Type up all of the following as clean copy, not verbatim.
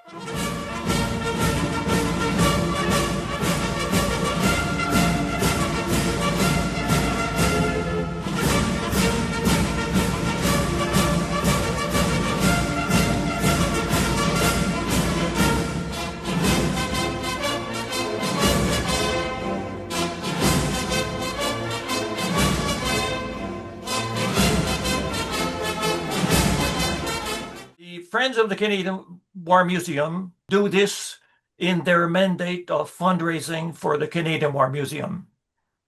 Friends of the Canadian War Museum do this in their mandate of fundraising for the Canadian War Museum.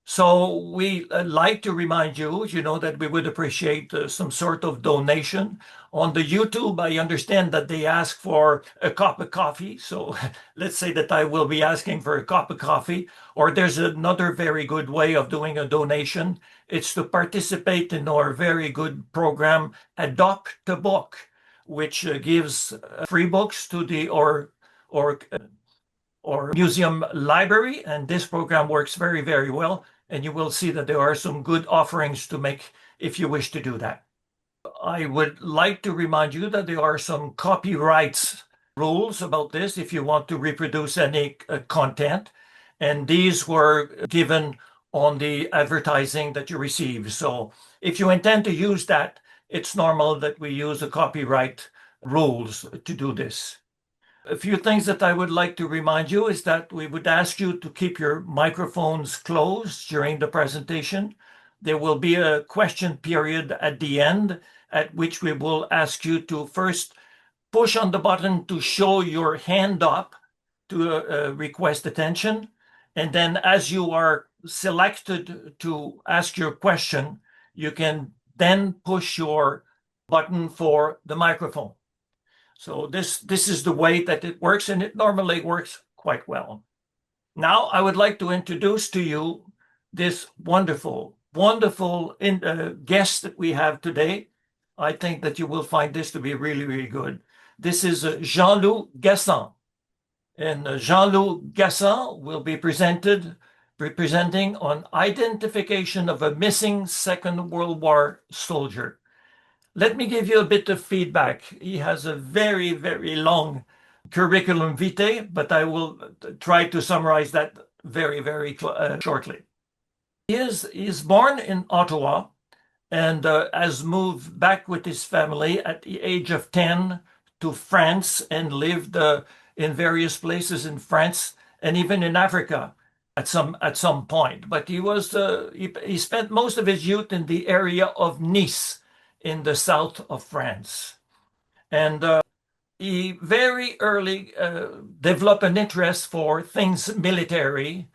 So we like to remind you, that we would appreciate some sort of donation. On the YouTube, I understand that they ask for a cup of coffee. So let's say that I will be asking for a cup of coffee. Or there's another very good way of doing a donation. It's to participate in our very good program, Adopt a Book, which gives free books to the or museum library. And this program works very, very well. And you will see that there are some good offerings to make if you wish to do that. I would like to remind you that there are some copyrights rules about this if you want to reproduce any content. And these were given on the advertising that you receive. So if you intend to use that, it's normal that we use the copyright rules to do this. A few things that I would like to remind you is that we would ask you to keep your microphones closed during the presentation. There will be a question period at the end, at which we will ask you to first push on the button to show your hand up to request attention. And then as you are selected to ask your question, you can then push your button for the microphone. So this is the way that it works, and it normally works quite well. Now I would like to introduce to you this wonderful guest that we have today. I think that you will find this to be really, really good. This is Jean-Loup Gassend. And Jean-Loup Gassend will be presenting on identification of a missing Second World War soldier. Let me give you a bit of feedback. He has a very, very long curriculum vitae, but I will try to summarize that very, very shortly. He is born in Ottawa and has moved back with his family at the age of 10 to France and lived in various places in France and even in Africa at some point. But he spent most of his youth in the area of Nice in the south of France. And he very early developed an interest for things military.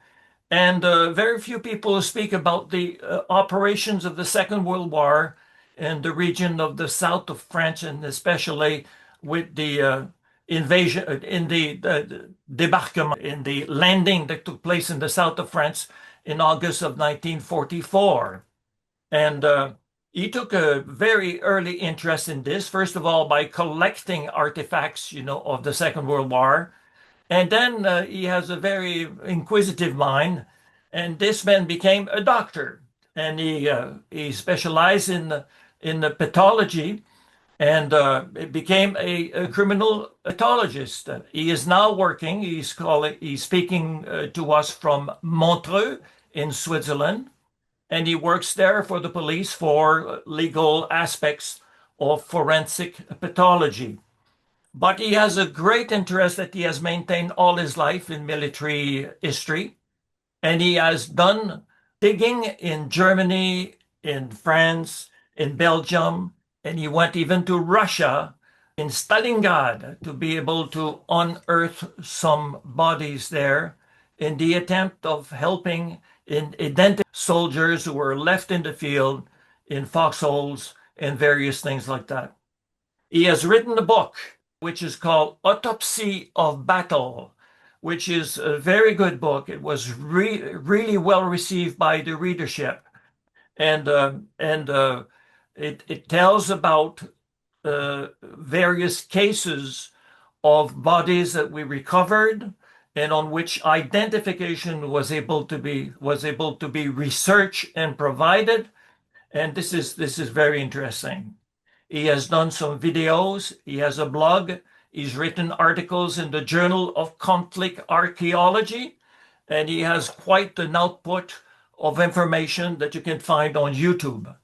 And very few people speak about the operations of the Second World War in the region of the south of France, and especially with the invasion, in the débarquement, in the landing that took place in the south of France in August of 1944. And he took a very early interest in this, first of all, by collecting artifacts, of the Second World War. And then he has a very inquisitive mind, and this man became a doctor. And he specialized in the pathology, and became a criminal pathologist. He is now working. He's speaking to us from Montreux in Switzerland, and he works there for the police for legal aspects of forensic pathology. But he has a great interest that he has maintained all his life in military history, and he has done digging in Germany, in France, in Belgium, and he went even to Russia in Stalingrad to be able to unearth some bodies there in the attempt of helping in identifying soldiers who were left in the field in foxholes and various things like that. He has written a book which is called Autopsy of Battle, which is a very good book. It was really well received by the readership. And it tells about various cases of bodies that we recovered and on which identification was able to be researched and provided. And this is very interesting. He has done some videos. He has a blog. He's written articles in the Journal of Conflict Archaeology, and he has quite an output of information that you can find on YouTube.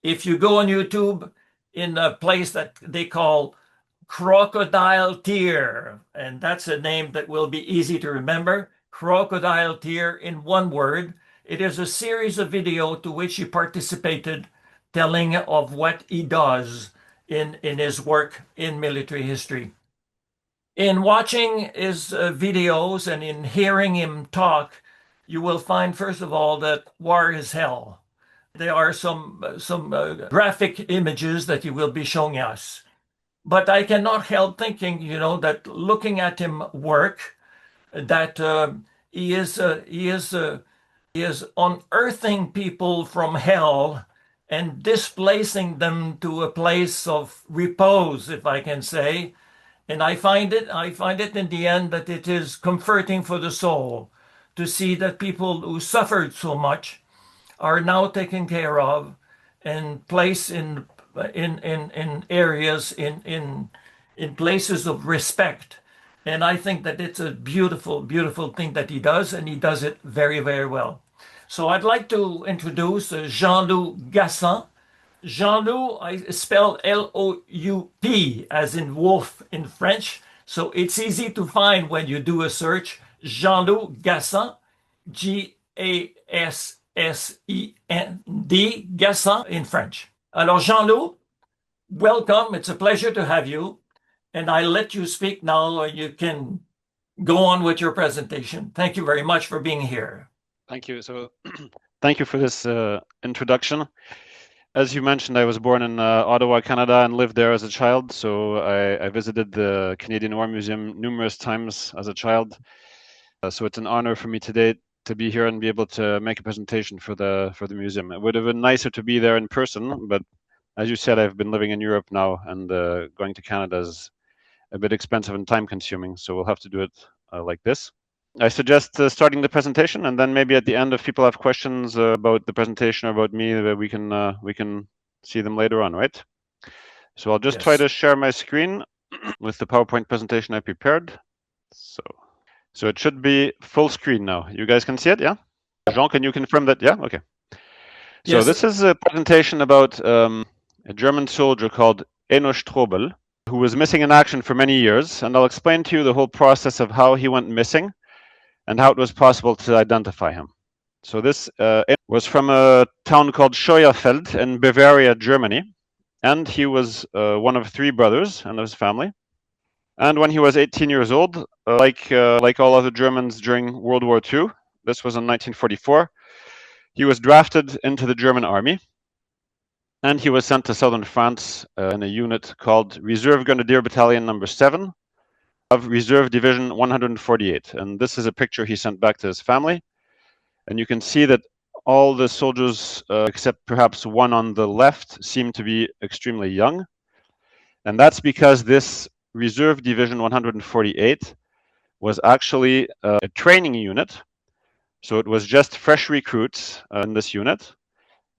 If you go on YouTube in a place that they call CrocodileTear, and that's a name that will be easy to remember, CrocodileTear in one word. It is a series of video to which he participated, telling of what he does in his work in military history. In watching his videos and in hearing him talk, you will find, first of all, that war is hell. There are some graphic images that he will be showing us. But I cannot help thinking, that looking at him work, that he is unearthing people from hell and displacing them to a place of repose, if I can say. And I find it in the end that it is comforting for the soul to see that people who suffered so much are now taken care of and placed in areas, in places of respect. And I think that it's a beautiful, beautiful thing that he does, and he does it very, very well. So I'd like to introduce Jean-Loup Gassend. Jean-Loup, I spell L-O-U-P as in wolf in French. So it's easy to find when you do a search. Jean-Loup Gassend, G-A-S-S-E-N-D, Gassend in French. Alors, Jean-Loup, welcome. It's a pleasure to have you. And I let you speak now. You can go on with your presentation. Thank you very much for being here. Thank you. So thank you for this introduction. As you mentioned, I was born in Ottawa, Canada, and lived there as a child. So I visited the Canadian War Museum numerous times as a child. So it's an honor for me today to be here and be able to make a presentation for the museum. It would have been nicer to be there in person, but as you said, I've been living in Europe now, and going to Canada is a bit expensive and time consuming. So we'll have to do it like this. I suggest starting the presentation, and then maybe at the end, if people have questions about the presentation or about me, we can see them later on, right? So I'll just try to share my screen with the PowerPoint presentation I prepared. So it should be full screen now. You guys can see it, yeah? Jean, can you confirm that? Yeah, okay. So this is a presentation about a German soldier called Eno Strobel, who was missing in action for many years, and I'll explain to you the whole process of how he went missing and how it was possible to identify him. So this was from a town called Scheuerfeld in Bavaria, Germany, and he was one of three brothers and his family. And when he was 18 years old, like all other Germans during World War II, this was in 1944, he was drafted into the German army, and he was sent to southern France in a unit called Reserve Grenadier Battalion number 7 of Reserve Division 148. And this is a picture he sent back to his family. And you can see that all the soldiers, except perhaps one on the left, seem to be extremely young. And that's because this Reserve Division 148 was actually a training unit. So it was just fresh recruits in this unit.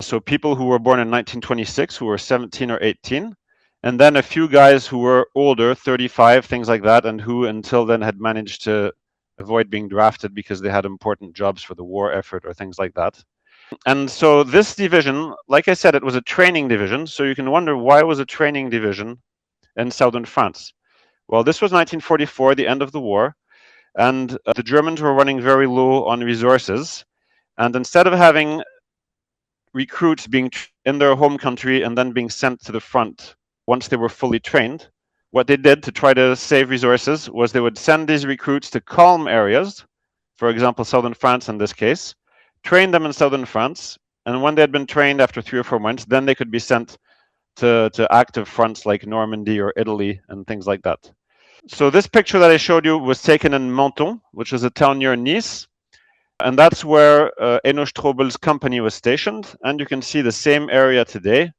So people who were born in 1926, who were 17 or 18, and then a few guys who were older, 35, things like that, and who until then had managed to avoid being drafted because they had important jobs for the war effort or things like that. And so this division, like I said, it was a training division. So you can wonder, why was a training division in southern France? Well, this was 1944, the end of the war, and the Germans were running very low on resources. And instead of having recruits being in their home country and then being sent to the front once they were fully trained, what they did to try to save resources was they would send these recruits to calm areas, for example, southern France in this case, train them in southern France, and when they had been trained after 3 or 4 months, then they could be sent to active fronts like Normandy or Italy and things like that. So this picture that I showed you was taken in Menton, which is a town near Nice, and that's where Eno Strobel's company was stationed, and you can see the same area today.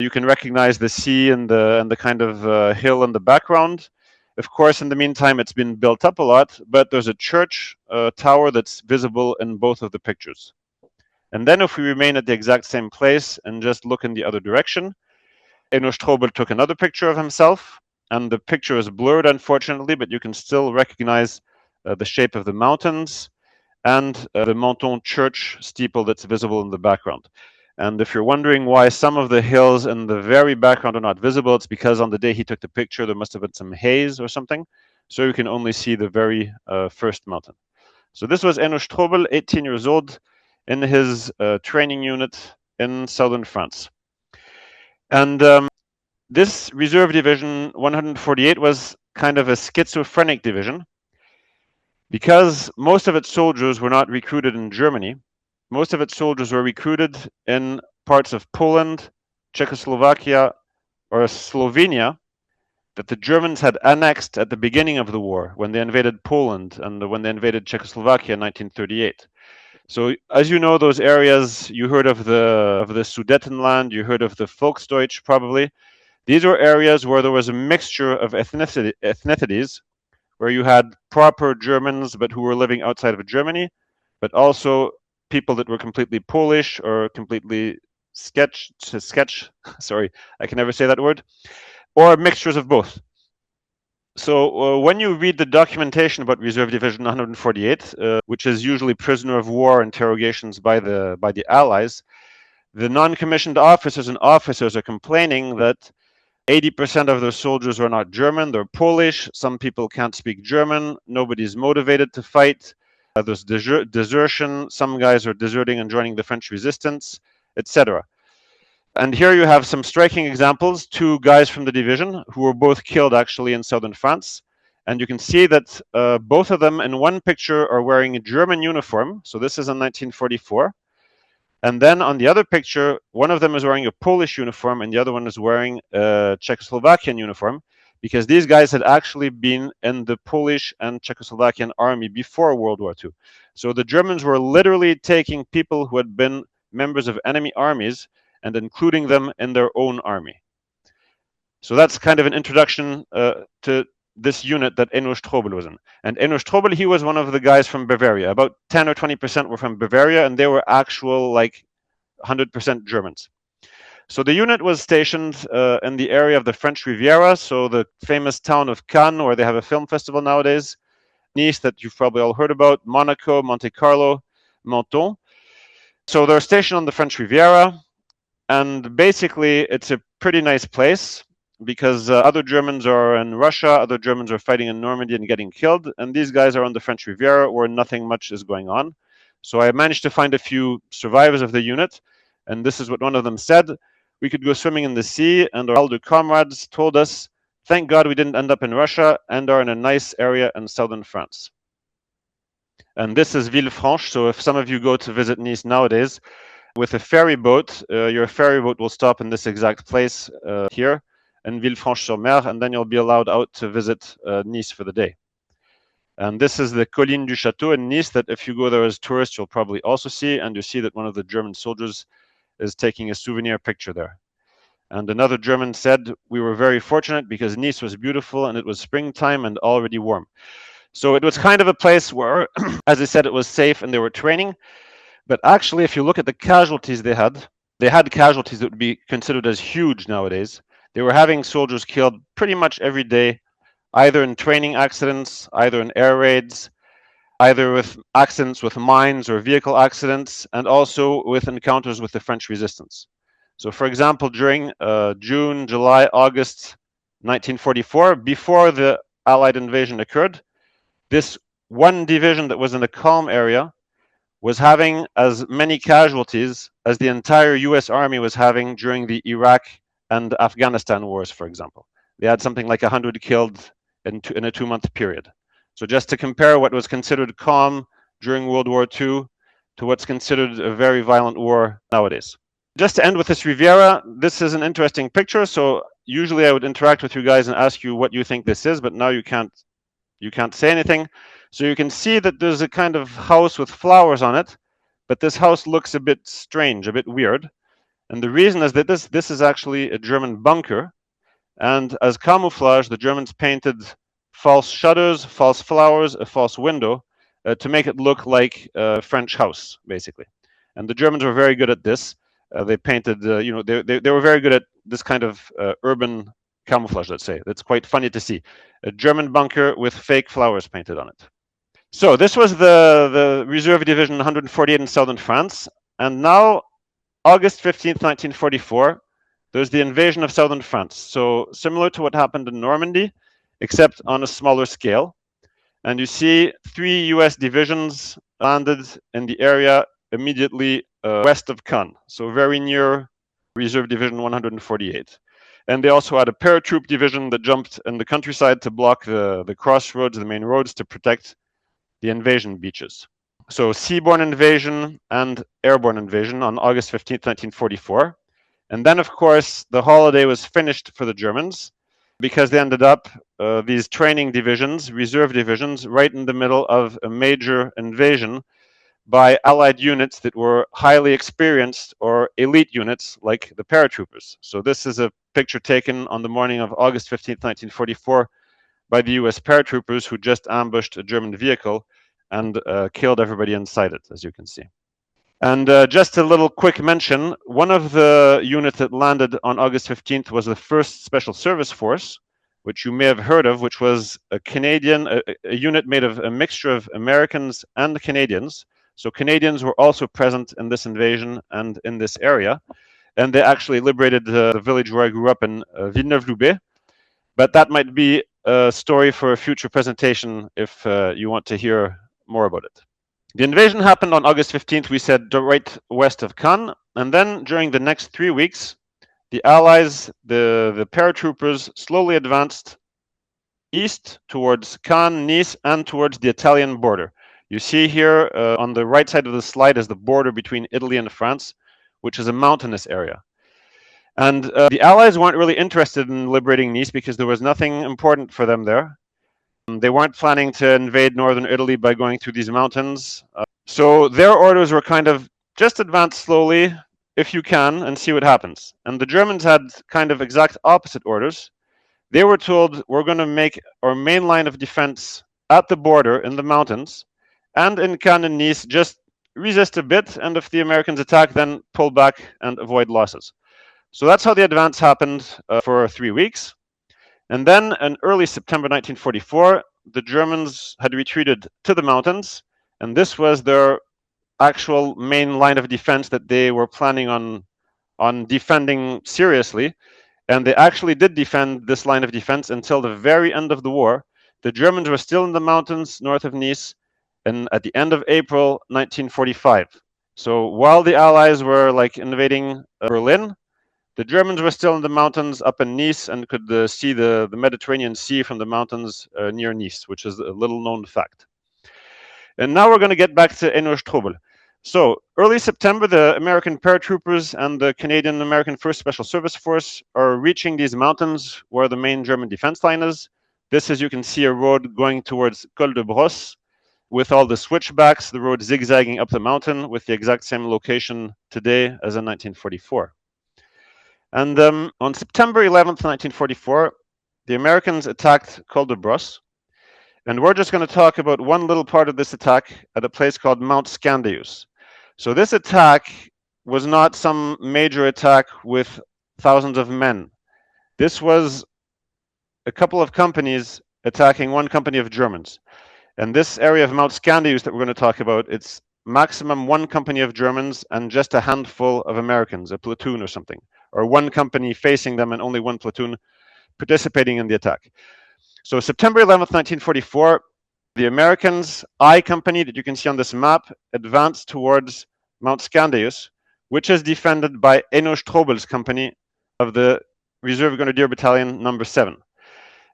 You can recognize the sea and the kind of hill in the background. Of course, in the meantime, it's been built up a lot, but there's a church tower that's visible in both of the pictures. And then if we remain at the exact same place and just look in the other direction, Eno Strobel took another picture of himself, and the picture is blurred, unfortunately, but you can still recognize the shape of the mountains and the Menton church steeple that's visible in the background. And if you're wondering why some of the hills in the very background are not visible, it's because on the day he took the picture, there must have been some haze or something. So you can only see the very first mountain. So this was Enno Strobel, 18 years old, in his training unit in southern France. And this reserve division 148 was kind of a schizophrenic division because most of its soldiers were not recruited in Germany. Most of its soldiers were recruited in parts of Poland, Czechoslovakia, or Slovenia that the Germans had annexed at the beginning of the war when they invaded Poland and when they invaded Czechoslovakia in 1938. So, as you know, those areas, you heard of the Sudetenland, you heard of the Volksdeutsch probably. These were areas where there was a mixture of ethnicities, where you had proper Germans but who were living outside of Germany, but also people that were completely Polish or completely sorry, I can never say that word, or mixtures of both. So when you read the documentation about Reserve Division 148, which is usually prisoner of war interrogations by the Allies, the non-commissioned officers and officers are complaining that 80% of their soldiers are not German, they're Polish, some people can't speak German, nobody's motivated to fight, there's desertion, some guys are deserting and joining the French resistance, etc. And here you have some striking examples, two guys from the division who were both killed actually in southern France. And you can see that both of them in one picture are wearing a German uniform. So this is in 1944. And then on the other picture, one of them is wearing a Polish uniform and the other one is wearing a Czechoslovakian uniform, because these guys had actually been in the Polish and Czechoslovakian army before World War II. So the Germans were literally taking people who had been members of enemy armies and including them in their own army. So that's kind of an introduction to this unit that Enno Strobel was in. And Enno Strobel, he was one of the guys from Bavaria. About 10 or 20% were from Bavaria, and they were actual, like, 100% Germans. So the unit was stationed in the area of the French Riviera, so the famous town of Cannes, where they have a film festival nowadays, Nice, that you've probably all heard about, Monaco, Monte Carlo, Menton. So they're stationed on the French Riviera, and basically it's a pretty nice place because other Germans are in Russia, other Germans are fighting in Normandy and getting killed, and these guys are on the French Riviera where nothing much is going on. So I managed to find a few survivors of the unit, and this is what one of them said. We could go swimming in the sea, and our elder comrades told us, thank God we didn't end up in Russia and are in a nice area in southern France. And this is Villefranche, so if some of you go to visit Nice nowadays, with a ferry boat, your ferry boat will stop in this exact place here in Villefranche-sur-Mer, and then you'll be allowed out to visit Nice for the day. And this is the Colline du Château in Nice that if you go there as tourists, you'll probably also see, and you see that one of the German soldiers is taking a souvenir picture there. And another German said, we were very fortunate because Nice was beautiful and it was springtime and already warm. So it was kind of a place where, as I said, it was safe and they were training. But actually, if you look at the casualties they had casualties that would be considered as huge nowadays. They were having soldiers killed pretty much every day, either in training accidents, either in air raids, either with accidents with mines or vehicle accidents, and also with encounters with the French resistance. So, for example, during June, July, August 1944, before the Allied invasion occurred, this one division that was in the calm area was having as many casualties as the entire US Army was having during the Iraq and Afghanistan wars, for example. They had something like 100 killed in a 2-month period. So just to compare what was considered calm during World War II to what's considered a very violent war nowadays. Just to end with this Riviera, this is an interesting picture. So usually I would interact with you guys and ask you what you think this is, but now you can't say anything. So you can see that there's a kind of house with flowers on it, but this house looks a bit strange, a bit weird. And the reason is that this is actually a German bunker. And as camouflage, the Germans painted false shutters, false flowers, a false window to make it look like a French house, basically. And the Germans were very good at this. They painted, they were very good at this kind of urban camouflage, let's say. That's quite funny to see. A German bunker with fake flowers painted on it. So this was the Reserve Division 148 in southern France. And now, August 15th, 1944, there's the invasion of southern France. So similar to what happened in Normandy, except on a smaller scale. And you see 3 US divisions landed in the area immediately west of Cannes, so very near Reserve Division 148. And they also had a paratroop division that jumped in the countryside to block the crossroads, the main roads, to protect the invasion beaches. So seaborne invasion and airborne invasion on August 15th, 1944. And then, of course, the holiday was finished for the Germans because they ended up, these training divisions, reserve divisions, right in the middle of a major invasion by Allied units that were highly experienced or elite units like the paratroopers. So this is a picture taken on the morning of August 15th, 1944 by the US paratroopers who just ambushed a German vehicle and killed everybody inside it, as you can see. And just a little quick mention, one of the units that landed on August 15th was the 1st Special Service Force, which you may have heard of, which was a Canadian, a unit made of a mixture of Americans and Canadians. So Canadians were also present in this invasion and in this area. And they actually liberated the village where I grew up in Villeneuve-Loubet. But that might be a story for a future presentation if you want to hear more about it. The invasion happened on August 15th, we said, right west of Cannes. And then during the next 3 weeks, the Allies, the paratroopers, slowly advanced east towards Cannes, Nice, and towards the Italian border. You see here on the right side of the slide is the border between Italy and France, which is a mountainous area. And the Allies weren't really interested in liberating Nice because there was nothing important for them there. They weren't planning to invade northern Italy by going through these mountains. So their orders were kind of just advance slowly if you can and see what happens. And the Germans had kind of exact opposite orders. They were told, we're going to make our main line of defense at the border in the mountains, and in Cannes and Nice, just resist a bit, and if the Americans attack, then pull back and avoid losses. So that's how the advance happened for 3 weeks. And then in early September 1944, the Germans had retreated to the mountains, and this was their actual main line of defense that they were planning on defending seriously. And they actually did defend this line of defense until the very end of the war. The Germans were still in the mountains north of Nice, and at the end of April 1945. So while the Allies were like invading Berlin, the Germans were still in the mountains up in Nice and could see the Mediterranean Sea from the mountains near Nice, which is a little known fact. And now we're going to get back to Hainaut-Strobel. So early September, the American paratroopers and the Canadian-American 1st Special Service Force are reaching these mountains where the main German defense line is. This, as you can see, a road going towards Col de Brosse with all the switchbacks, the road zigzagging up the mountain with the exact same location today as in 1944. And on September 11th, 1944, the Americans attacked Col de Brosse. And we're just going to talk about one little part of this attack at a place called Mount Scandius. So this attack was not some major attack with thousands of men. This was a couple of companies attacking one company of Germans. And this area of Mount Scandius that we're going to talk about, it's maximum one company of Germans and just a handful of Americans, a platoon or something, or one company facing them and only one platoon participating in the attack. So September 11th, 1944, the Americans, I Company, that you can see on this map, advanced towards Mount Scandius, which is defended by Hainaut-Strobel's company of the Reserve Grenadier Battalion number 7.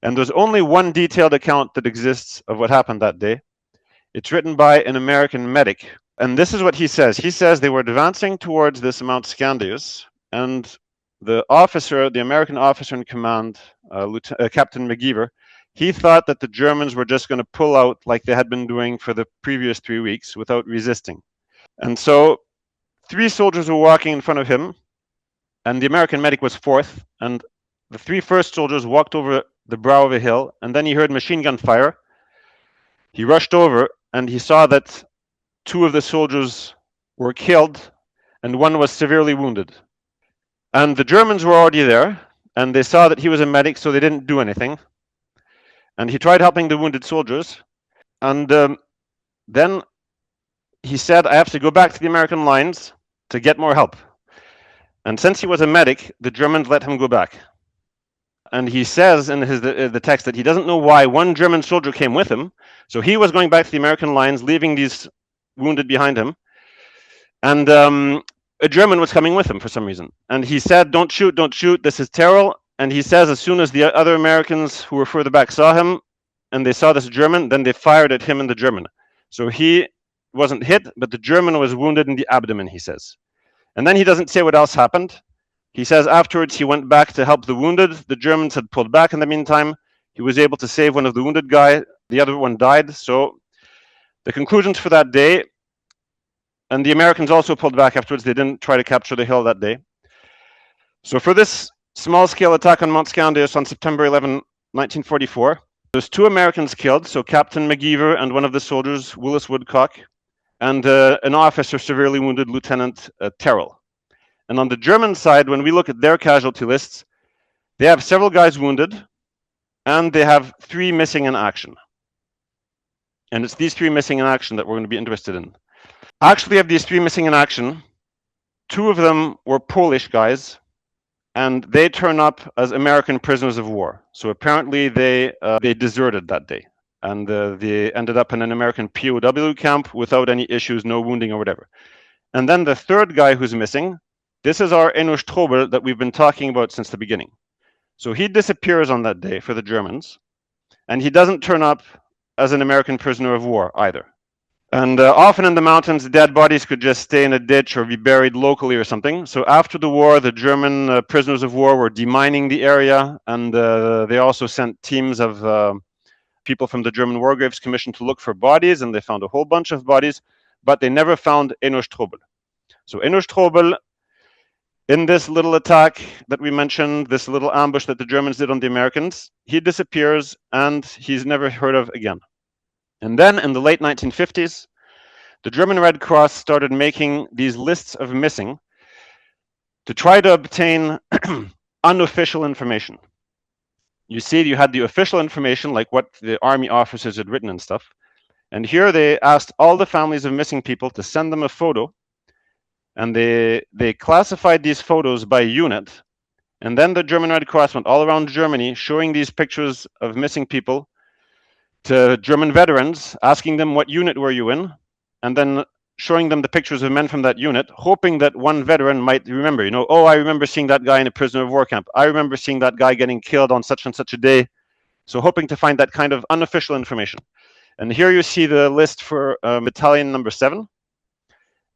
And there's only one detailed account that exists of what happened that day. It's written by an American medic. And this is what he says. He says they were advancing towards this Mount Scandius, and the officer, the American officer in command, Captain McGeever, he thought that the Germans were just going to pull out like they had been doing for the previous 3 weeks without resisting. And so 3 soldiers were walking in front of him, and the American medic was 4th, and the 3 first soldiers walked over the brow of a hill, and then he heard machine gun fire. He rushed over, and he saw that 2 of the soldiers were killed, and 1 was severely wounded. And the Germans were already there, and they saw that he was a medic, so they didn't do anything. And he tried helping the wounded soldiers, and then he said, I have to go back to the American lines to get more help. And since he was a medic, the Germans let him go back. And he says in the text that he doesn't know why one German soldier came with him. So he was going back to the American lines, leaving these wounded behind him. And a German was coming with him for some reason. And he said, don't shoot, this is Terrell. And he says as soon as the other Americans who were further back saw him, and they saw this German, then they fired at him and the German. So he wasn't hit, but the German was wounded in the abdomen, he says. And then he doesn't say what else happened. He says afterwards he went back to help the wounded. The Germans had pulled back in the meantime. He was able to save one of the wounded guy. The other one died. So the conclusions for that day, and the Americans also pulled back afterwards. They didn't try to capture the hill that day. So for this small-scale attack on Mount Scandius on September 11, 1944, there's 2 Americans killed. So Captain McGeever and one of the soldiers, Willis Woodcock, and an officer severely wounded, Lieutenant Terrell. And on the German side, when we look at their casualty lists, they have several guys wounded, and they have 3 missing in action. And it's these 3 missing in action that we're going to be interested in. Actually, of these 3 missing in action, 2 of them were Polish guys, and they turn up as American prisoners of war. So apparently they deserted that day, and they ended up in an American POW camp without any issues, no wounding or whatever. And then the 3rd guy who's missing, this is our Enno Strobel that we've been talking about since the beginning. So he disappears on that day for the Germans, and he doesn't turn up as an American prisoner of war either. And often in the mountains, dead bodies could just stay in a ditch or be buried locally or something. So after the war, the German prisoners of war were demining the area, and they also sent teams of people from the German War Graves Commission to look for bodies, and they found a whole bunch of bodies, but they never found Enno Strobel. So Enno Strobel, in this little attack that we mentioned, this little ambush that the Germans did on the Americans, he disappears and he's never heard of again. And then in the late 1950s, the German Red Cross started making these lists of missing to try to obtain unofficial information. You see, you had the official information, like what the army officers had written and stuff. And here they asked all the families of missing people to send them a photo. And they classified these photos by unit. And then the German Red Cross went all around Germany showing these pictures of missing people to German veterans, asking them, what unit were you in? And then showing them the pictures of men from that unit, hoping that one veteran might remember, oh, I remember seeing that guy in a prisoner of war camp. I remember seeing that guy getting killed on such and such a day. So hoping to find that kind of unofficial information. And here you see the list for battalion number 7.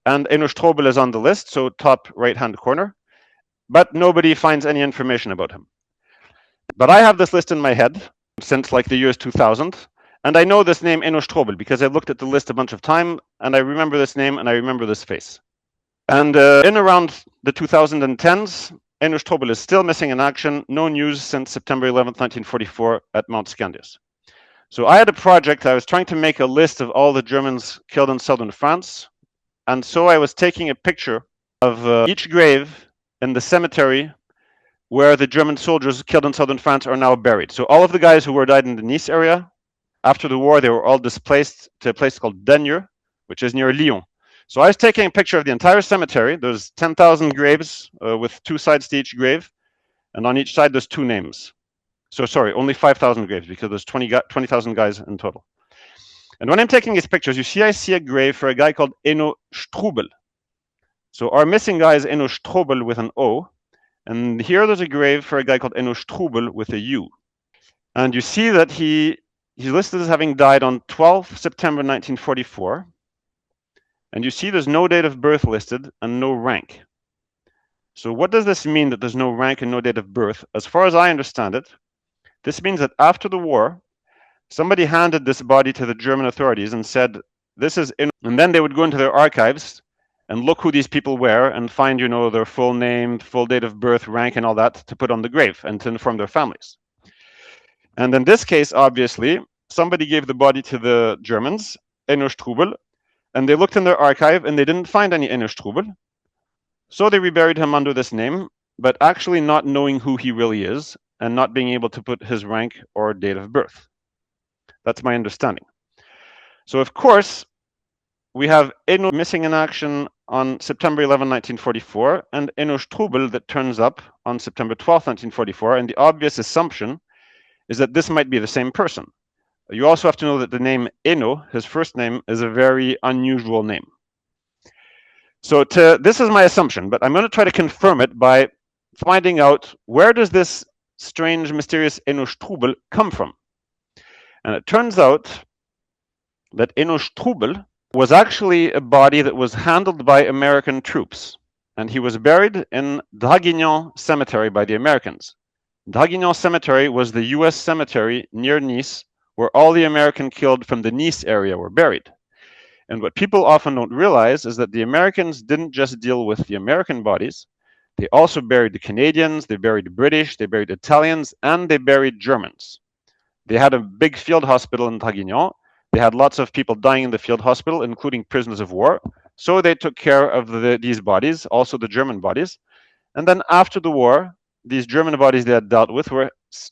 And Enno Strobel is on the list, so top right-hand corner. But nobody finds any information about him. But I have this list in my head since like the years 2000. And I know this name Enno Strobel because I looked at the list a bunch of times, and I remember this name and I remember this face. And in around the 2010s, Enno Strobel is still missing in action. No news since September 11th, 1944 at Mount Scandius. So I had a project. I was trying to make a list of all the Germans killed in southern France. And so I was taking a picture of each grave in the cemetery where the German soldiers killed in southern France are now buried. So all of the guys who were died in the Nice area, after the war, they were all displaced to a place called Denieux, which is near Lyon. So I was taking a picture of the entire cemetery. There's 10,000 graves with 2 sides to each grave. And on each side, there's 2 names. So sorry, only 5,000 graves because there's 20,000 guys in total. And when I'm taking these pictures, you see I see a grave for a guy called Enno Strobel. So our missing guy is Enno Strobel with an O. And here there's a grave for a guy called Enno Strobel with a U. And you see that he's listed as having died on 12 September 1944. And you see there's no date of birth listed and no rank. So what does this mean that there's no rank and no date of birth? As far as I understand it, this means that after the war, somebody handed this body to the German authorities and said, this is in, and then they would go into their archives and look who these people were and find, their full name, full date of birth, rank, and all that to put on the grave and to inform their families. And in this case, obviously, somebody gave the body to the Germans, Enno Strobel, and they looked in their archive and they didn't find any Enno Strobel. So they reburied him under this name. but actually not knowing who he really is and not being able to put his rank or date of birth. That's my understanding. So of course, we have Eno missing in action on September 11, 1944, and Eno Strubel that turns up on September 12, 1944, and the obvious assumption is that this might be the same person. You also have to know that the name Eno, his first name, is a very unusual name. So this is my assumption, but I'm going to try to confirm it by finding out where does this strange, mysterious Eno Strubel come from. And it turns out that Eno Strubel was actually a body that was handled by American troops, and he was buried in Draguignan Cemetery by the Americans. Draguignan Cemetery was the US cemetery near Nice, where all the American killed from the Nice area were buried. And what people often don't realize is that the Americans didn't just deal with the American bodies, they also buried the Canadians, they buried the British, they buried Italians, and they buried Germans. They had a big field hospital in Draguignan. They had lots of people dying in the field hospital, including prisoners of war. So they took care of these bodies, also the German bodies. And then after the war, these German bodies they had dealt with were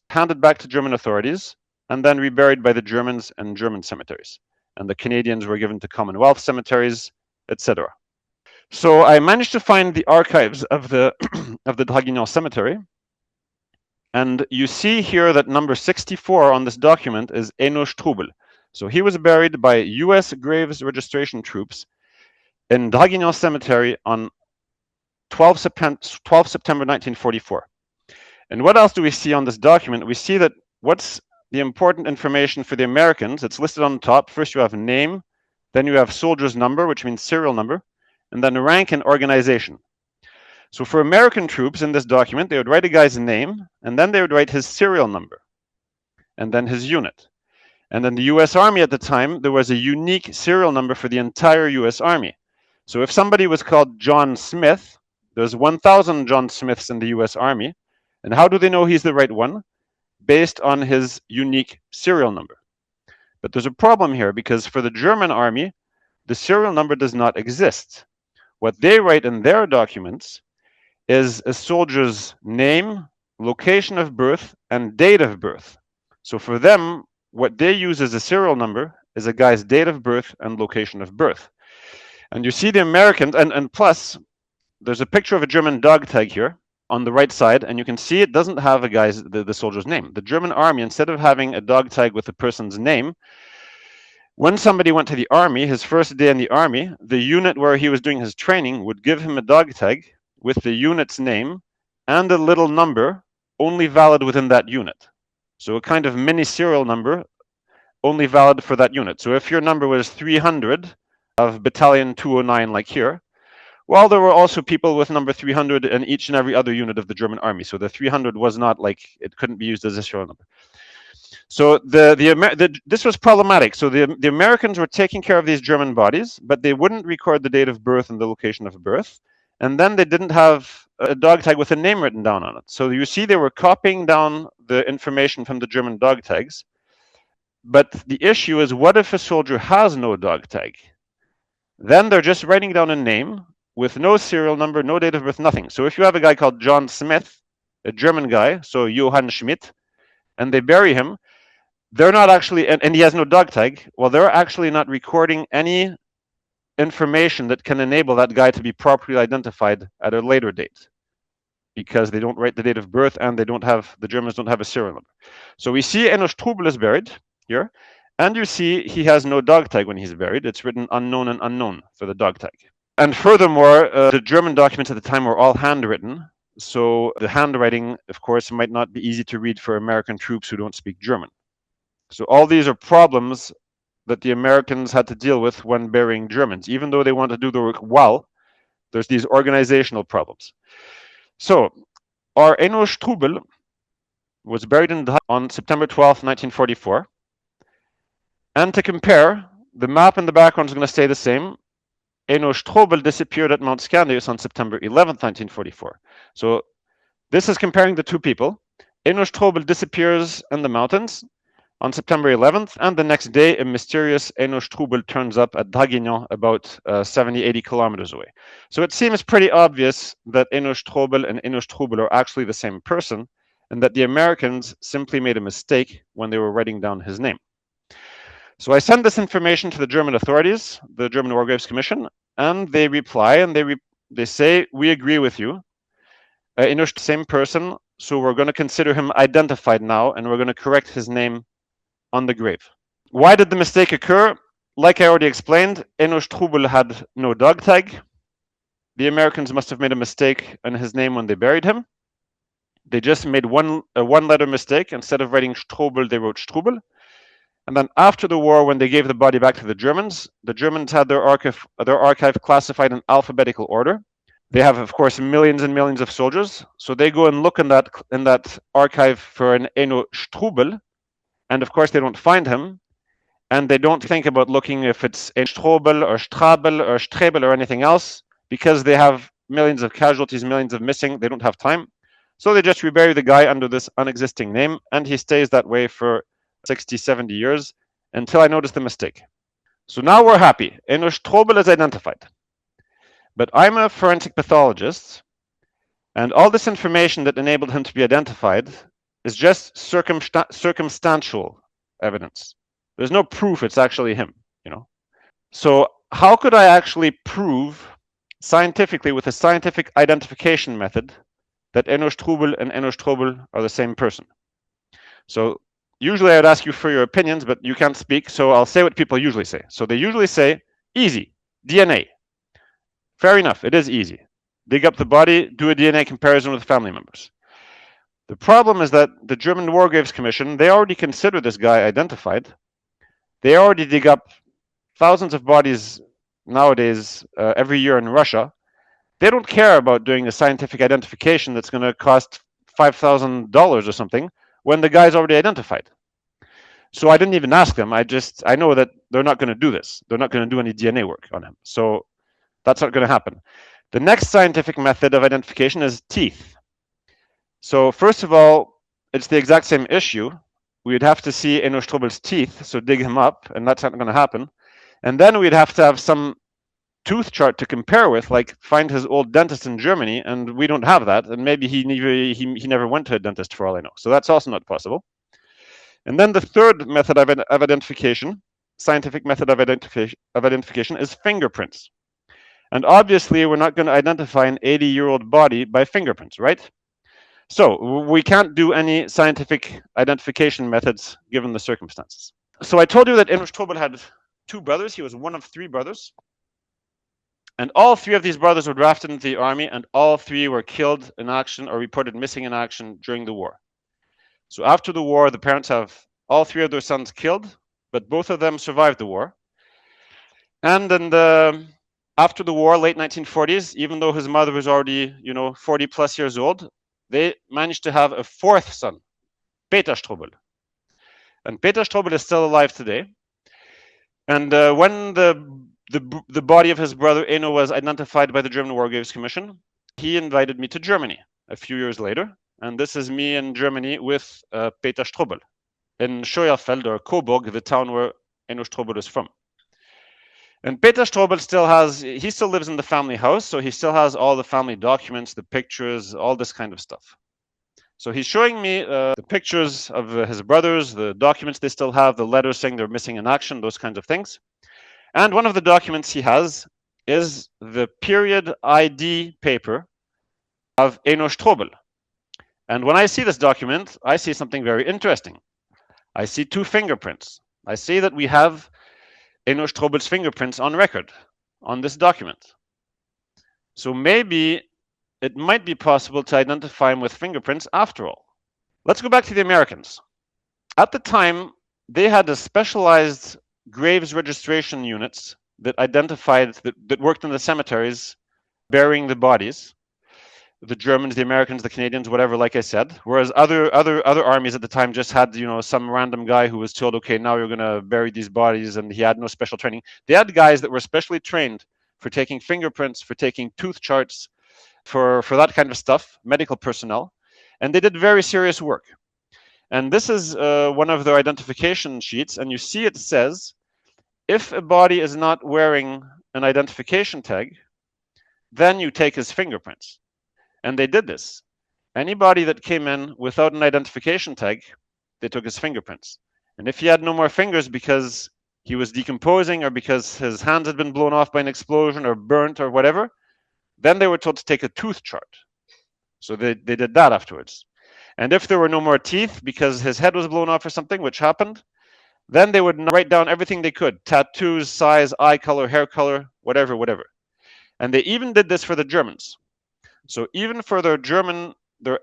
handed back to German authorities and then reburied by the Germans in German cemeteries. And the Canadians were given to Commonwealth cemeteries, etc. So I managed to find the archives of the Draguignan Cemetery. And you see here that number 64 on this document is Eno Strubel. So he was buried by US Graves Registration troops in Draguignan Cemetery on 12 September 1944. And what else do we see on this document? We see that what's the important information for the Americans, it's listed on the top. First you have name, then you have soldier's number, which means serial number, and then rank and organization. So for American troops in this document, they would write a guy's name, and then they would write his serial number, and then his unit. And in the US Army at the time, there was a unique serial number for the entire US Army. So if somebody was called John Smith, there's 1,000 John Smiths in the US Army. And how do they know he's the right one? Based on his unique serial number. But there's a problem here because for the German Army, the serial number does not exist. What they write in their documents is a soldier's name, location of birth, and date of birth. So for them, what they use as a serial number is a guy's date of birth and location of birth. And you see the Americans, and plus, there's a picture of a German dog tag here on the right side, and you can see it doesn't have a guy's, the soldier's name. The German Army, instead of having a dog tag with the person's name, when somebody went to the army, his first day in the army, the unit where he was doing his training would give him a dog tag with the unit's name and a little number only valid within that unit. So a kind of mini serial number only valid for that unit. So if your number was 300 of battalion 209 like here, well, there were also people with number 300 in each and every other unit of the German army. So the 300 was not like, it couldn't be used as a serial number. So this was problematic. So the Americans were taking care of these German bodies, but they wouldn't record the date of birth and the location of birth. And then they didn't have a dog tag with a name written down on it. So you see they were copying down the information from the German dog tags. But the issue is, what if a soldier has no dog tag? Then they're just writing down a name with no serial number, no date of birth, nothing. So if you have a guy called John Smith, a German guy, so Johann Schmidt, and they bury him, they're not actually, and he has no dog tag, well, they're actually not recording any information that can enable that guy to be properly identified at a later date, because they don't write the date of birth and the Germans don't have a serial number. So we see Eno Strubel is buried here, and you see he has no dog tag when he's buried. It's written unknown and unknown for the dog tag. And furthermore, the German documents at the time were all handwritten. So the handwriting, of course, might not be easy to read for American troops who don't speak German. So all these are problems that the Americans had to deal with when burying Germans. Even though they want to do the work well, there's these organizational problems. So our Eno Strubel was buried on September 12, 1944. And to compare, the map in the background is going to stay the same. Eno Strubel disappeared at Mount Scandius on September 11, 1944. So this is comparing the two people. Eno Strubel disappears in the mountains, on September 11th, and the next day, a mysterious Eno Strubel turns up at Draguignan, about 70, 80 kilometers away. So it seems pretty obvious that Eno Strobel and Eno Strubel are actually the same person, and that the Americans simply made a mistake when they were writing down his name. So I send this information to the German authorities, the German War Graves Commission, and they reply and they say, we agree with you. Eno is the same person, so we're going to consider him identified now, and we're going to correct his name on the grave. Why did the mistake occur? Like I already explained, Eno Strubel had no dog tag. The Americans must have made a mistake on his name when they buried him. They just made a one-letter mistake. Instead of writing Strobel, they wrote Strubel. And then after the war, when they gave the body back to the Germans had their archive classified in alphabetical order. They have, of course, millions and millions of soldiers. So they go and look in that archive for an Eno Strubel. And of course, they don't find him. And they don't think about looking if it's Eno Strobel or Strabel or Strebel or anything else, because they have millions of casualties, millions of missing. They don't have time. So they just rebury the guy under this unexisting name. And he stays that way for 60, 70 years until I noticed the mistake. So now we're happy. Eno Strobel is identified. But I'm a forensic pathologist, and all this information that enabled him to be identified is just circumstantial evidence. There's no proof it's actually him, you know. So how could I actually prove scientifically with a scientific identification method that Eno Strubel and Eno Strobel are the same person? So usually I would ask you for your opinions, but you can't speak, so I'll say what people usually say. So they usually say, easy, DNA. Fair enough, it is easy. Dig up the body, do a DNA comparison with family members. The problem is that the German War Graves Commission, they already consider this guy identified. They already dig up thousands of bodies nowadays every year in Russia. They don't care about doing a scientific identification that's going to cost $5,000 or something when the guy's already identified. So I didn't even ask them. I know that they're not going to do this. They're not going to do any DNA work on him. So that's not going to happen. The next scientific method of identification is teeth. So first of all, it's the exact same issue. We'd have to see Eno Strobel's teeth, so dig him up, and that's not going to happen. And then we'd have to have some tooth chart to compare with, like find his old dentist in Germany, and we don't have that. And maybe he never went to a dentist for all I know. So that's also not possible. And then the third method of identification, scientific method of identification, is fingerprints. And obviously, we're not going to identify an 80-year-old body by fingerprints, right? So we can't do any scientific identification methods given the circumstances. So I told you that Eno Strobel had two brothers. He was one of three brothers. And all three of these brothers were drafted into the army, and all three were killed in action or reported missing in action during the war. So after the war, the parents have all three of their sons killed, but both of them survived the war. And then after the war, late 1940s, even though his mother was already, 40 plus years old, they managed to have a fourth son, Peter Strobel. And Peter Strobel is still alive today. And when the body of his brother Eno was identified by the German War Graves Commission, he invited me to Germany a few years later. And this is me in Germany with Peter Strobel in Scheuerfeld or Coburg, the town where Eno Strobel is from. And Peter Strobel still lives in the family house, so he still has all the family documents, the pictures, all this kind of stuff. So he's showing me the pictures of his brothers, the documents they still have, the letters saying they're missing in action, those kinds of things. And one of the documents he has is the period ID paper of Eno Strobel. And when I see this document, I see something very interesting. I see two fingerprints. I see that we have Eno Strobel's fingerprints on record on this document. So maybe it might be possible to identify him with fingerprints after all. Let's go back to the Americans. At the time, they had a specialized graves registration units that that worked in the cemeteries burying the bodies. The Germans, the Americans, the Canadians, whatever, like I said. Whereas other armies at the time just had, some random guy who was told, okay, now you're going to bury these bodies, and he had no special training. They had guys that were specially trained for taking fingerprints, for taking tooth charts, for that kind of stuff, medical personnel, and they did very serious work. And this is one of their identification sheets. And you see it says, if a body is not wearing an identification tag, then you take his fingerprints. And they did this. Anybody that came in without an identification tag, they took his fingerprints. And if he had no more fingers because he was decomposing or because his hands had been blown off by an explosion or burnt or whatever, then they were told to take a tooth chart. So they did that afterwards. And if there were no more teeth because his head was blown off or something, which happened, then they would write down everything they could: tattoos, size, eye color, hair color, whatever, whatever. And they even did this for the Germans. So even for their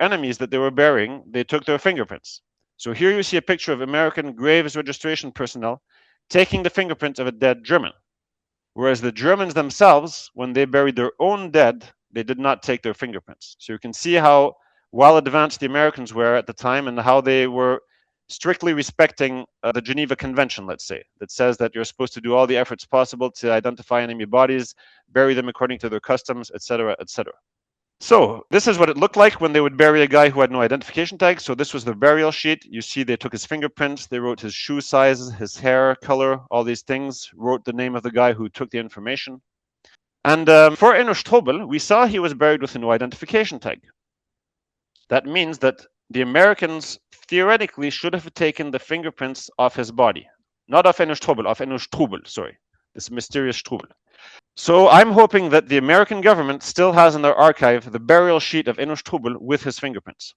enemies that they were burying, they took their fingerprints. So here you see a picture of American graves registration personnel taking the fingerprints of a dead German. Whereas the Germans themselves, when they buried their own dead, they did not take their fingerprints. So you can see how well advanced the Americans were at the time and how they were strictly respecting the Geneva Convention, let's say, that says that you're supposed to do all the efforts possible to identify enemy bodies, bury them according to their customs, etc., etc. So this is what it looked like when they would bury a guy who had no identification tag. So this was the burial sheet. You see they took his fingerprints, they wrote his shoe size, his hair color, all these things, wrote the name of the guy who took the information. And for Eno Strobel, we saw he was buried with a no identification tag. That means that the Americans theoretically should have taken the fingerprints off his body. Not off Eno Strobel, off Eno Strobel, sorry, this mysterious Strobel. So I'm hoping that the American government still has in their archive the burial sheet of Eno Strobel with his fingerprints.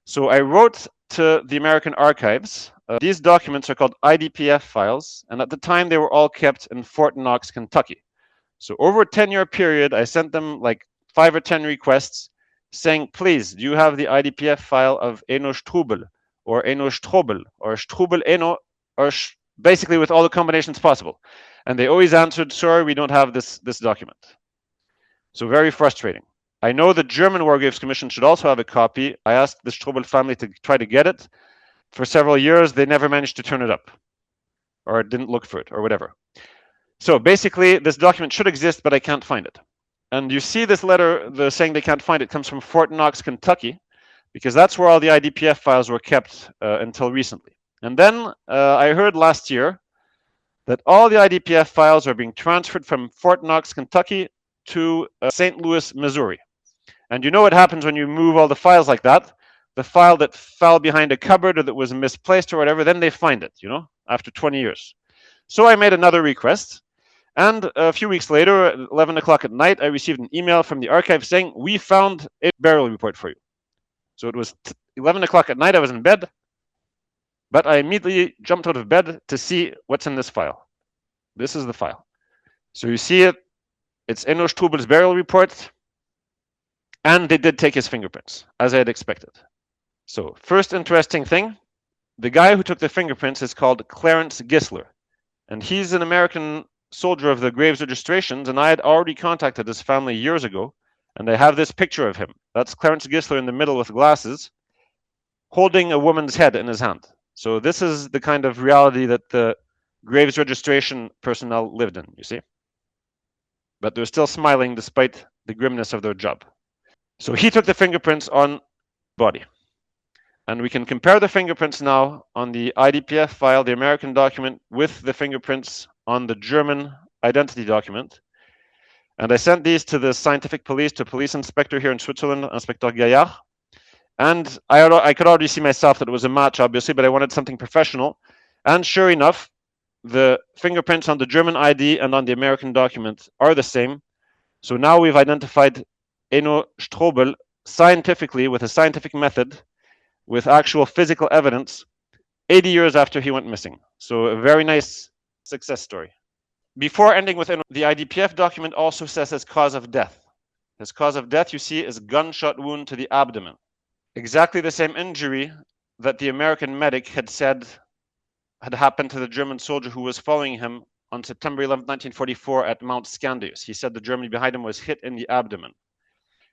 So I wrote to the American archives. These documents are called IDPF files, and at the time they were all kept in Fort Knox, Kentucky. So over a 10-year period, I sent them like 5 or 10 requests saying, please, do you have the IDPF file of Eno Strobel or Eno Strobel or Strobel Eno, or basically with all the combinations possible? And they always answered, sorry, we don't have this document. So very frustrating. I know the German War Graves Commission should also have a copy. I asked the Strobel family to try to get it. For several years, they never managed to turn it up or didn't look for it or whatever. So basically, this document should exist, but I can't find it. And you see this letter, the saying they can't find it, comes from Fort Knox, Kentucky, because that's where all the IDPF files were kept until recently. And then I heard last year that all the IDPF files are being transferred from Fort Knox, Kentucky to St. Louis, Missouri. And you know what happens when you move all the files like that? The file that fell behind a cupboard or that was misplaced or whatever, then they find it, you know, after 20 years. So I made another request. And a few weeks later, at 11 o'clock at night, I received an email from the archive saying, we found a burial report for you. So it was 11 o'clock at night, I was in bed, but I immediately jumped out of bed to see what's in this file. This is the file. So you see it, it's Eno Strobel's burial report, and they did take his fingerprints, as I had expected. So first interesting thing, the guy who took the fingerprints is called Clarence Gisler, and he's an American soldier of the Graves registrations, and I had already contacted his family years ago, and I have this picture of him. That's Clarence Gisler in the middle with glasses, holding a woman's head in his hand. So this is the kind of reality that the Graves registration personnel lived in, you see. But they're still smiling despite the grimness of their job. So he took the fingerprints on body. And we can compare the fingerprints now on the IDPF file, the American document, with the fingerprints on the German identity document. And I sent these to the scientific police, to a police inspector here in Switzerland, Inspector Gaillard. And I could already see myself that it was a match, obviously, but I wanted something professional. And sure enough, the fingerprints on the German ID and on the American document are the same. So now we've identified Eno Strobel scientifically with a scientific method, with actual physical evidence, 80 years after he went missing. So a very nice success story. Before ending with Eno, the IDPF document also says his cause of death. His cause of death, you see, is gunshot wound to the abdomen. Exactly the same injury that the American medic had said had happened to the German soldier who was following him on September 11, 1944 at Mount Scandius. He said the German behind him was hit in the abdomen.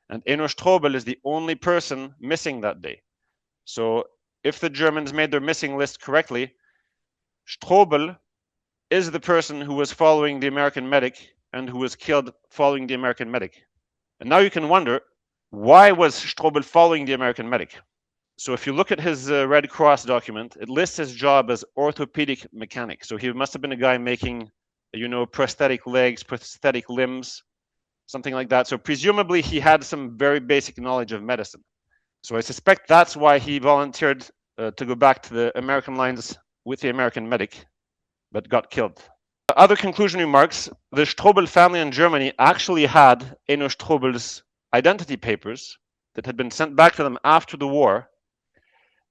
And Eno Strobel is the only person missing that day. So if the Germans made their missing list correctly, Strobel is the person who was following the American medic and who was killed following the American medic. And now you can wonder, why was Strobel following the American medic? So if you look at his Red Cross document, it lists his job as orthopedic mechanic. So he must have been a guy making, prosthetic legs, prosthetic limbs, something like that. So presumably he had some very basic knowledge of medicine. So I suspect that's why he volunteered to go back to the American lines with the American medic, but got killed. Other conclusion remarks: the Strobel family in Germany actually had Eno Strobel's identity papers that had been sent back to them after the war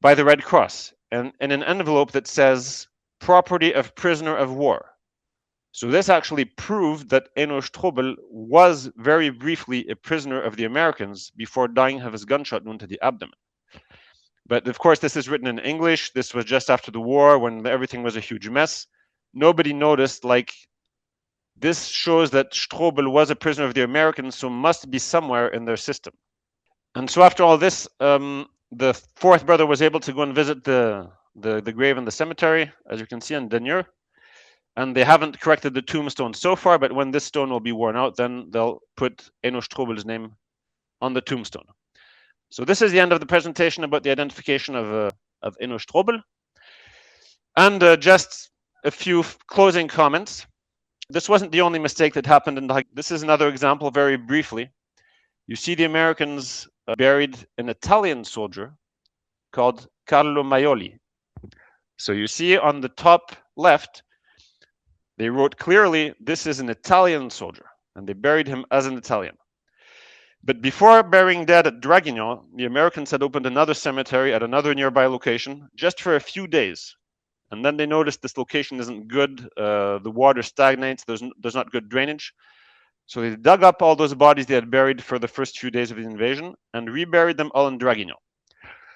by the Red Cross, and in an envelope that says property of prisoner of war. So this actually proved that Eno Strobel was very briefly a prisoner of the Americans before dying of his gunshot wound to the abdomen. But of course, this is written in English. This was just after the war when everything was a huge mess. Nobody noticed. This shows that Strobel was a prisoner of the Americans, so must be somewhere in their system. And so after all this, the fourth brother was able to go and visit the grave in the cemetery, as you can see in Deneur. And they haven't corrected the tombstone so far, but when this stone will be worn out, then they'll put Eno Strobel's name on the tombstone. So this is the end of the presentation about the identification of Eno Strobel. And just a few closing comments. This wasn't the only mistake that happened in the. This is another example, very briefly. You see the Americans buried an Italian soldier called Carlo Maioli. So you see on the top left, they wrote clearly, this is an Italian soldier, and they buried him as an Italian. But before burying dead at Draguignan, the Americans had opened another cemetery at another nearby location just for a few days. And then they noticed this location isn't good. The water stagnates. There's not good drainage. So they dug up all those bodies they had buried for the first few days of the invasion and reburied them all in Draguignan.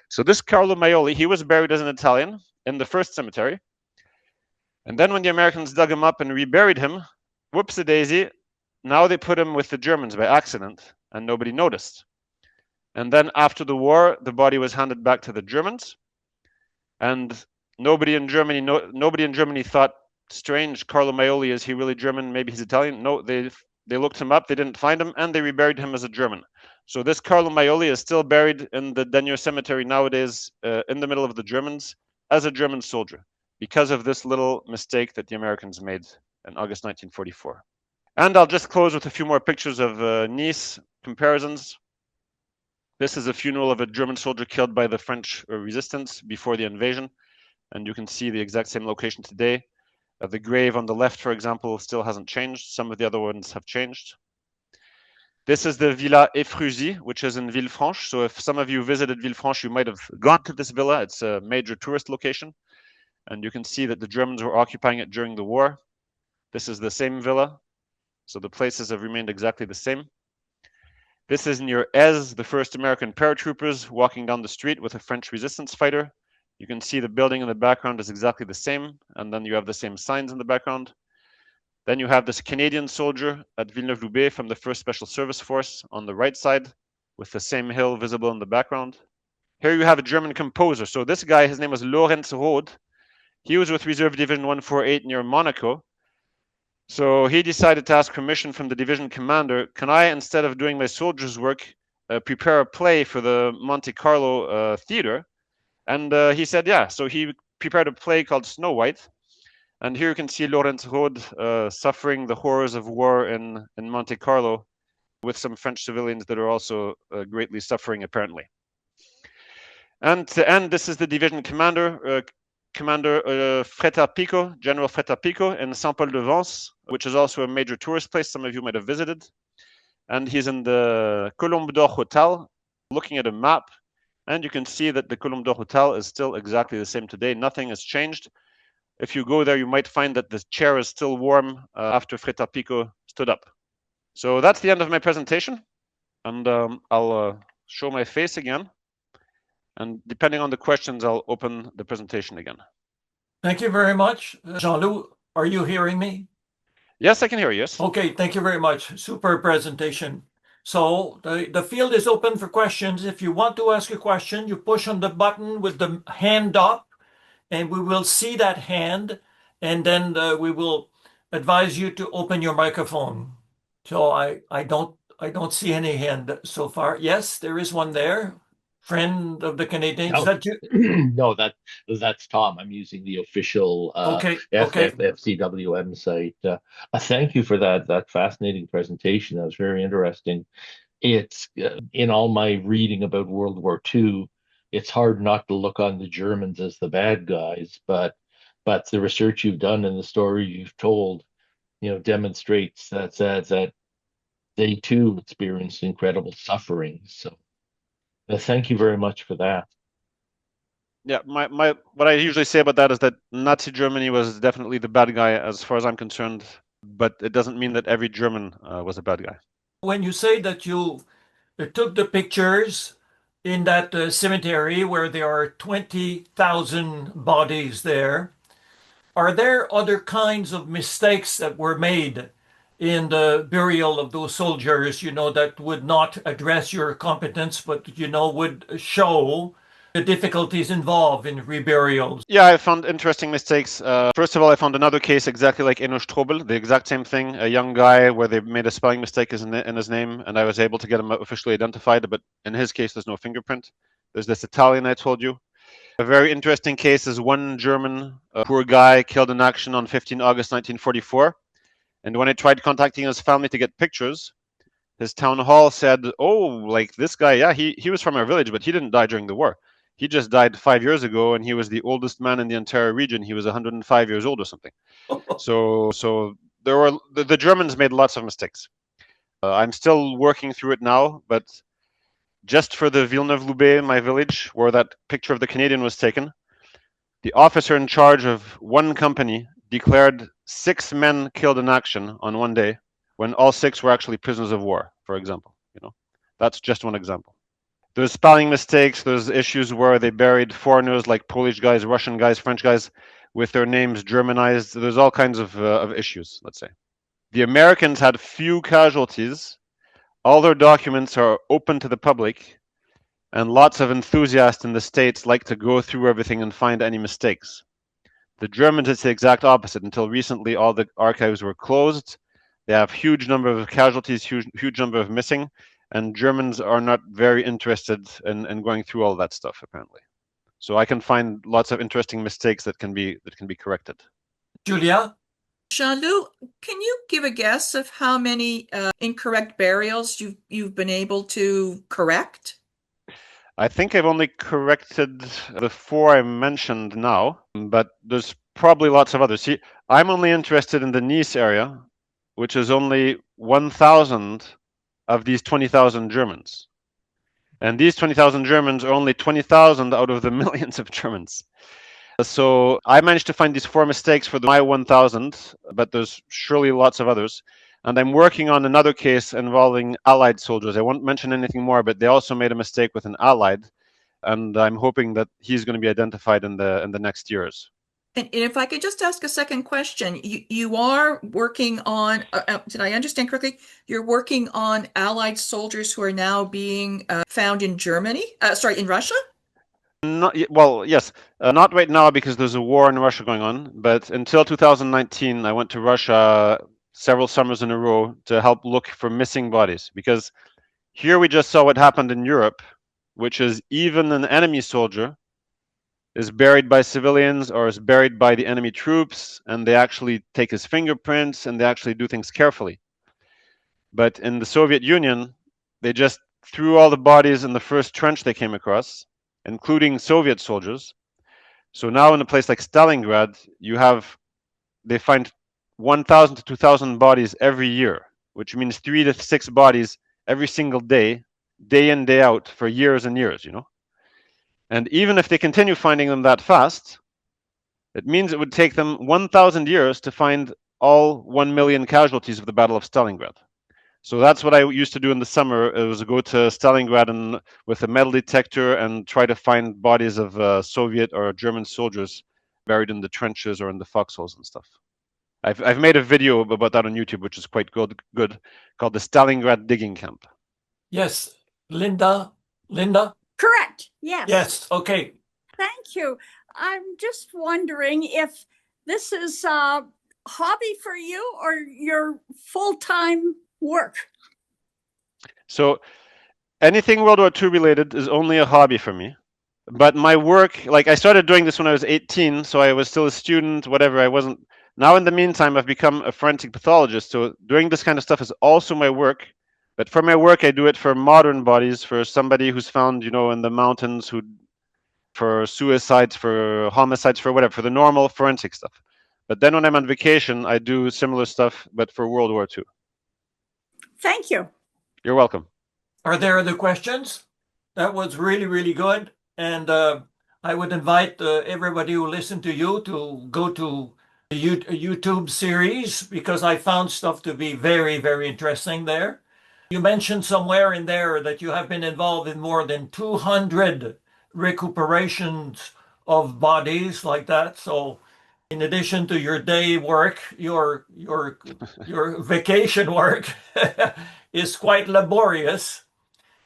So this Carlo Maioli, he was buried as an Italian in the first cemetery. And then when the Americans dug him up and reburied him, whoops-a-daisy, now they put him with the Germans by accident, and nobody noticed. And then after the war, the body was handed back to the Germans, and nobody in Germany thought, strange, Carlo Maioli, is he really German? Maybe he's Italian. No, they looked him up, they didn't find him, and they reburied him as a German. So this Carlo Maioli is still buried in the Deneur cemetery nowadays, in the middle of the Germans, as a German soldier, because of this little mistake that the Americans made in August 1944. And I'll just close with a few more pictures of Nice comparisons. This is a funeral of a German soldier killed by the French resistance before the invasion. And you can see the exact same location today. The grave on the left, for example, still hasn't changed. Some of the other ones have changed. This is the Villa Efrusy, which is in Villefranche. So if some of you visited Villefranche, you might have gone to this villa. It's a major tourist location. And you can see that the Germans were occupying it during the war. This is the same villa. So the places have remained exactly the same. This is near Aise, the first American paratroopers walking down the street with a French resistance fighter. You can see the building in the background is exactly the same, and then you have the same signs in the background. Then you have this Canadian soldier at Villeneuve-Loubet from the 1st Special Service Force on the right side, with the same hill visible in the background. Here you have a German composer. So this guy, his name was Lorenz Rode. He was with Reserve Division 148 near Monaco. So he decided to ask permission from the division commander, can I, instead of doing my soldier's work, prepare a play for the Monte Carlo theater? And he said, yeah. So he prepared a play called Snow White. And here you can see Lorenz Rode suffering the horrors of war in Monte Carlo with some French civilians that are also greatly suffering, apparently. And to end, this is the division commander, Commander Fretta-Pico, General Fretta-Pico in Saint-Paul-de-Vence, which is also a major tourist place some of you might have visited. And he's in the Colombe d'Or Hotel, looking at a map. And you can see that the Colombe d'Or Hotel is still exactly the same today. Nothing has changed. If you go there, you might find that the chair is still warm after Fretta-Pico stood up. So that's the end of my presentation. And I'll show my face again. And depending on the questions, I'll open the presentation again. Thank you very much. Jean-Loup, are you hearing me? Yes, I can hear you, yes. Okay, thank you very much. Super presentation. So the field is open for questions. If you want to ask a question, you push on the button with the hand up, and we will see that hand, and then we will advise you to open your microphone. So I don't see any hand so far. Yes, there is one there. friend of the Canadians. Is No, that you? no, that's Tom. I'm using the official Okay, okay. FCWM site. Thank you for that fascinating presentation. That was very interesting. It's in all my reading about World War II, it's hard not to look on the Germans as the bad guys, but the research you've done and the story you've told, demonstrates that they too experienced incredible suffering. So thank you very much for that. Yeah, my what I usually say about that is that Nazi Germany was definitely the bad guy as far as I'm concerned, but it doesn't mean that every German was a bad guy. When you say that you took the pictures in that cemetery where there are 20,000 bodies there, are there other kinds of mistakes that were made in the burial of those soldiers, that would not address your competence, but, would show the difficulties involved in reburials? Yeah, I found interesting mistakes. First of all, I found another case exactly like Eno Strobel, the exact same thing. A young guy where they made a spelling mistake in his name, and I was able to get him officially identified, but in his case, there's no fingerprint. There's this Italian I told you. A very interesting case is one German, a poor guy, killed in action on 15 August 1944. And when I tried contacting his family to get pictures, his town hall said, "Oh, like this guy, yeah, he was from our village, but he didn't die during the war. He just died 5 years ago, and he was the oldest man in the entire region. He was 105 years old or something." So there were the Germans made lots of mistakes. I'm still working through it now, but just for the Villeneuve-Loubet, my village, where that picture of the Canadian was taken, the officer in charge of one company declared 6 men killed in action on one day, when all 6 were actually prisoners of war, for example. That's just one example. There's spelling mistakes. There's issues where they buried foreigners like Polish guys, Russian guys, French guys with their names Germanized. There's all kinds of issues, let's say. The Americans had few casualties. All their documents are open to the public, and lots of enthusiasts in the States like to go through everything and find any mistakes. The Germans, it's the exact opposite. Until recently, all the archives were closed. They have huge number of casualties, huge number of missing, and Germans are not very interested in going through all that stuff, apparently. So I can find lots of interesting mistakes that can be corrected. Julia? Jean-Loup, can you give a guess of how many incorrect burials you've been able to correct? I think I've only corrected the 4 I mentioned now, but there's probably lots of others. See, I'm only interested in the Nice area, which is only 1,000 of these 20,000 Germans. And these 20,000 Germans are only 20,000 out of the millions of Germans. So I managed to find these 4 mistakes for my 1,000, but there's surely lots of others. And I'm working on another case involving Allied soldiers. I won't mention anything more, but they also made a mistake with an Allied, and I'm hoping that he's going to be identified in the next years. And if I could just ask a second question, you are working on, did I understand correctly? You're working on Allied soldiers who are now being found in Germany, in Russia? Well, yes, not right now because there's a war in Russia going on, but until 2019, I went to Russia several summers in a row to help look for missing bodies, because here we just saw what happened in Europe, which is even an enemy soldier is buried by civilians or is buried by the enemy troops, and they actually take his fingerprints and they actually do things carefully. But in the Soviet Union, they just threw all the bodies in the first trench they came across, including Soviet soldiers. So now in a place like Stalingrad, they find 1,000 to 2,000 bodies every year, which means 3 to 6 bodies every single day in, day out, for years and years, And even if they continue finding them that fast, it means it would take them 1,000 years to find all 1 million casualties of the Battle of Stalingrad. So that's what I used to do in the summer. It was go to Stalingrad and with a metal detector and try to find bodies of Soviet or German soldiers buried in the trenches or in the foxholes and stuff. I've made a video about that on YouTube, which is quite good, called the Stalingrad Digging Camp. Yes. Linda? Linda? Correct. Yes. Yes. Okay. Thank you. I'm just wondering if this is a hobby for you or your full-time work. So anything World War II related is only a hobby for me. But my work, like I started doing this when I was 18, so I was still a student, whatever. I wasn't. Now, in the meantime, I've become a forensic pathologist. So doing this kind of stuff is also my work. But for my work, I do it for modern bodies, for somebody who's found, in the mountains, for suicides, for homicides, for whatever, for the normal forensic stuff. But then when I'm on vacation, I do similar stuff, but for World War II. Thank you. You're welcome. Are there other questions? That was really, really good. And I would invite everybody who listened to you to go to the YouTube series, because I found stuff to be very, very interesting there. You mentioned somewhere in there that you have been involved in more than 200 recuperations of bodies like that. So in addition to your day work, your vacation work is quite laborious.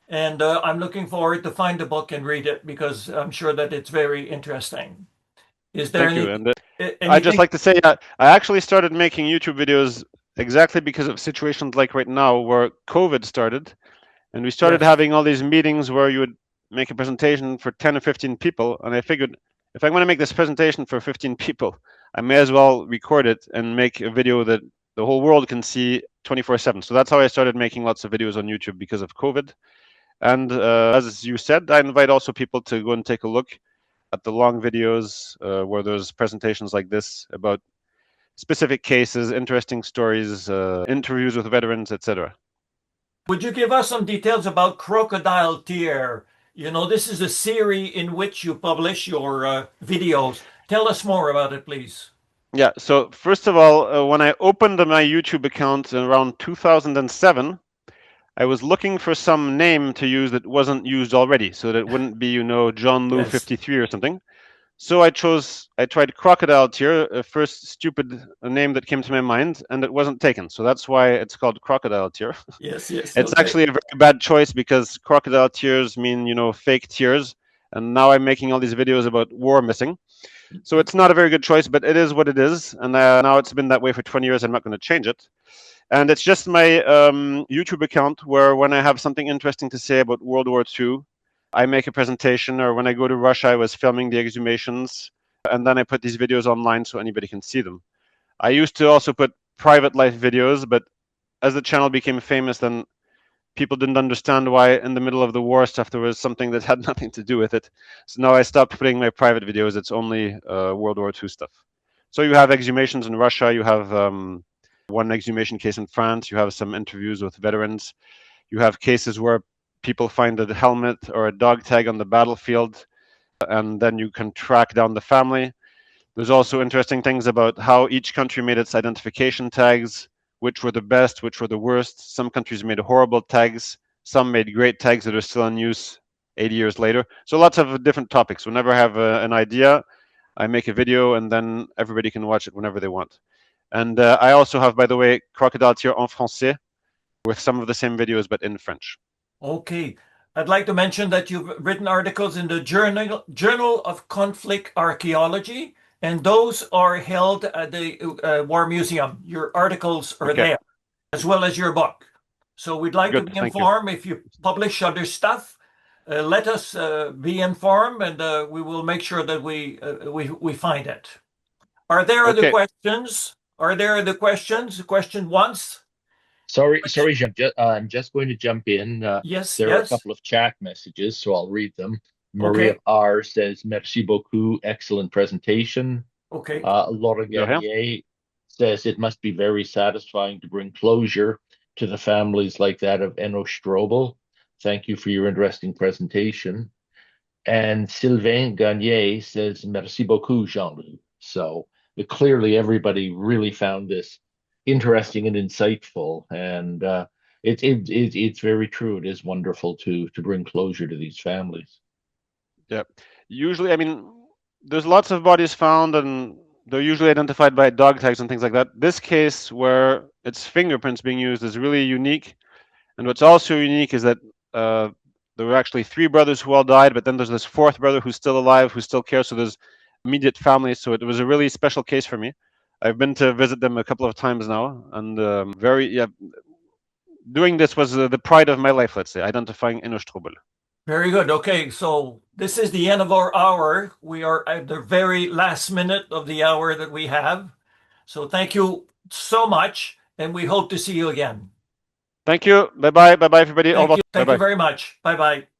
And I'm looking forward to find the book and read it, because I'm sure that it's very interesting. Is there Thank you. any, And I'd just like to say I actually started making YouTube videos exactly because of situations like right now where COVID started. And we started Yes. having all these meetings where you would make a presentation for 10 or 15 people. And I figured if I'm going to make this presentation for 15 people, I may as well record it and make a video that the whole world can see 24/7. So that's how I started making lots of videos on YouTube, because of COVID. And as you said, I invite also people to go and take a look at the long videos where there's presentations like this about specific cases, interesting stories, interviews with veterans, etc. Would you give us some details about CrocodileTear? This is a series in which you publish your videos. Tell us more about it, please. Yeah, so first of all, when I opened my YouTube account around 2007, I was looking for some name to use that wasn't used already, so that it wouldn't be, Jean-Loup Yes. 53 or something. So I tried CrocodileTear, a first stupid name that came to my mind, and it wasn't taken. So that's why it's called CrocodileTear. Yes, yes. It's okay. actually a very bad choice, because crocodile tears mean, fake tears. And now I'm making all these videos about war missing. So it's not a very good choice, but it is what it is. And now it's been that way for 20 years. I'm not going to change it. And it's just my YouTube account where, when I have something interesting to say about World War II, I make a presentation. Or when I go to Russia, I was filming the exhumations. And then I put these videos online so anybody can see them. I used to also put private life videos, but as the channel became famous, then people didn't understand why in the middle of the war stuff there was something that had nothing to do with it. So now I stopped putting my private videos. It's only World War II stuff. So you have exhumations in Russia. You have one exhumation case in France. You have some interviews with veterans. You have cases where people find a helmet or a dog tag on the battlefield, and then you can track down the family. There's also interesting things about how each country made its identification tags, which were the best, which were the worst. Some countries made horrible tags. Some made great tags that are still in use 80 years later. So lots of different topics. Whenever I have an idea, I make a video, and then everybody can watch it whenever they want. And I also have, by the way, CrocodileTear en français, with some of the same videos, but in French. Okay. I'd like to mention that you've written articles in the Journal of Conflict Archaeology, and those are held at the War Museum. Your articles are there, as well as your book. So we'd like to be informed. If you publish other stuff, let us be informed, and we will make sure that we find it. Are there other questions? Are there other questions? Question once? Sorry, Jean, I'm just going to jump in. Yes, there are a couple of chat messages, so I'll read them. Maria R says, "Merci beaucoup, excellent presentation." Okay. Laura Garnier says, "It must be very satisfying to bring closure to the families like that of Enno Strobel. Thank you for your interesting presentation." And Sylvain Garnier says, "Merci beaucoup, Jean-Loup." So clearly everybody really found this interesting and insightful, and it's very true. It is wonderful to bring closure to these families. Yeah, usually, I mean, there's lots of bodies found, and they're usually identified by dog tags and things like that. This case, where it's fingerprints being used, is really unique. And what's also unique is that there were actually 3 brothers who all died, but then there's this 4th brother who's still alive, who still cares. So there's immediate families. So it was a really special case for me. I've been to visit them a couple of times now, and doing this was the pride of my life, let's say, identifying Innerstrobel. Very good. Okay, so this is the end of our hour. We are at the very last minute of the hour that we have. So thank you so much, and we hope to see you again. Thank you. Bye-bye. Bye-bye, everybody. Au revoir. Thank you Bye-bye. very much. Bye-bye.